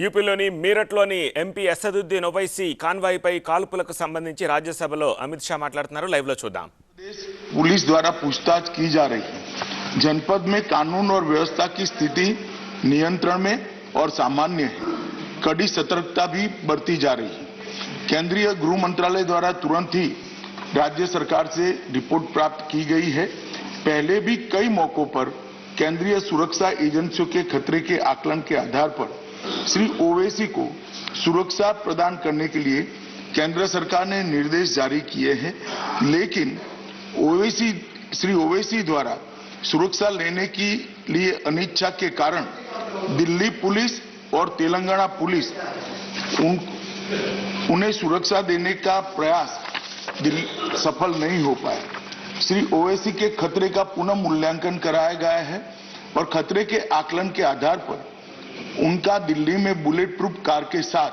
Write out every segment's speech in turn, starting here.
యూపీలోని మీరట్లోని ఎంపీ అసదుద్దీన్ ఓవైసీ కాన్వాయ్పై కాల్పులకు సంబంధించి రాజ్యసభలో అమిత్ షా మాట్లాడుతున్నారు. లైవ్ లో చూద్దాం. पुलिस द्वारा पूछताछ की जा रही है. जनपद में कानून और व्यवस्था की स्थिति नियंत्रण में और सामान्य है. कड़ी सतर्कता भी बरती जा रही है. केंद्रीय गृह मंत्रालय द्वारा तुरंत ही राज्य सरकार से रिपोर्ट प्राप्त की गई है. पहले भी कई मौकों पर केंद्रीय सुरक्षा एजेंसियों के खतरे के आकलन के आधार पर श्री ओवैसी को सुरक्षा प्रदान करने के लिए केंद्र सरकार ने निर्देश जारी किए हैं. लेकिन श्री ओवैसी द्वारा सुरक्षा लेने के लिए अनिच्छा के कारण दिल्ली पुलिस और तेलंगाना पुलिस उन्हें सुरक्षा देने का प्रयास सफल नहीं हो पाया. श्री ओवैसी के खतरे का पुनः मूल्यांकन कराया गया है और खतरे के आकलन के आधार पर उनका दिल्ली में बुलेट प्रूफ कार के साथ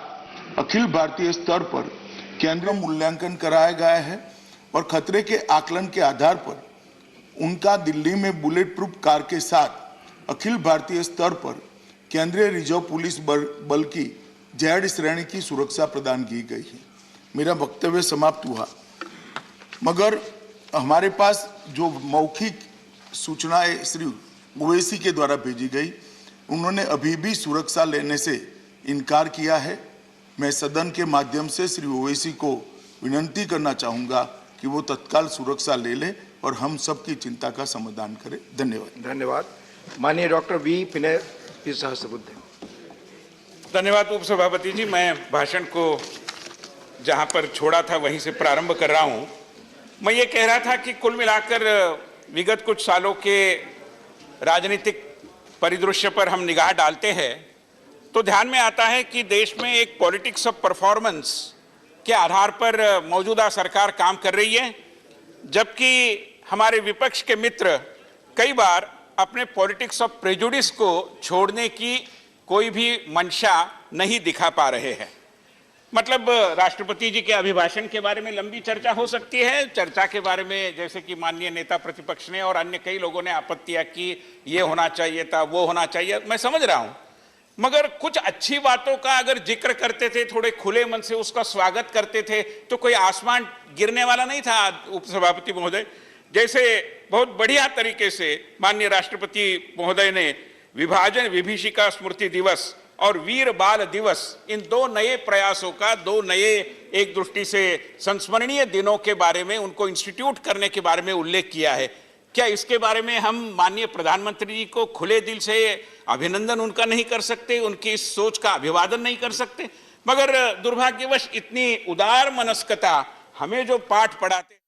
अखिल भारतीय स्तर पर केंद्रीय मूल्यांकन कराया गया है और खतरे के आकलन के आधार पर उनका दिल्ली में बुलेट प्रूफ कार के साथ अखिल भारतीय स्तर पर केंद्रीय रिजर्व पुलिस बल की जेड श्रेणी की सुरक्षा प्रदान की गई है. मेरा वक्तव्य समाप्त हुआ, मगर हमारे पास जो मौखिक सूचनाएं श्री ओवैसी के द्वारा भेजी गई, उन्होंने अभी भी सुरक्षा लेने से इनकार किया है. मैं सदन के माध्यम से श्री ओवैसी को विनती करना चाहूंगा कि वो तत्काल सुरक्षा ले ले और हम सबकी चिंता का समाधान करें. धन्यवाद. धन्यवाद. माननीय डॉक्टर वी विनय सहस्त्रबुद्धे. धन्यवाद उपसभापति जी. मैं भाषण को जहां पर छोड़ा था वहीं से प्रारंभ कर रहा हूं. मैं ये कह रहा था कि कुल मिलाकर विगत कुछ सालों के राजनीतिक परिदृश्य पर हम निगाह डालते हैं तो ध्यान में आता है कि देश में एक पॉलिटिक्स ऑफ परफॉर्मेंस के आधार पर मौजूदा सरकार काम कर रही है, जबकि हमारे विपक्ष के मित्र कई बार अपने पॉलिटिक्स ऑफ प्रेजुडिस को छोड़ने की कोई भी मंशा नहीं दिखा पा रहे हैं. मतलब राष्ट्रपति जी के अभिभाषण के बारे में लंबी चर्चा हो सकती है. चर्चा के बारे में जैसे कि माननीय नेता प्रतिपक्ष ने और अन्य कई लोगों ने आपत्तियां की, ये होना चाहिए था, वो होना चाहिए, मैं समझ रहा हूं, मगर कुछ अच्छी बातों का अगर जिक्र करते थे, थोड़े खुले मन से उसका स्वागत करते थे तो कोई आसमान गिरने वाला नहीं था. उपसभापति महोदय, जैसे बहुत बढ़िया तरीके से माननीय राष्ट्रपति महोदय ने विभाजन विभीषिका स्मृति दिवस और वीर बाल दिवस, इन दो नए प्रयासों का, दो नए एक दृष्टि से संस्मरणीय दिनों के बारे में, उनको इंस्टीट्यूट करने के बारे में उल्लेख किया है. क्या इसके बारे में हम माननीय प्रधानमंत्री जी को खुले दिल से अभिनंदन उनका नहीं कर सकते, उनकी इस सोच का अभिवादन नहीं कर सकते? मगर दुर्भाग्यवश इतनी उदार मनस्कता हमें जो पाठ पढ़ाते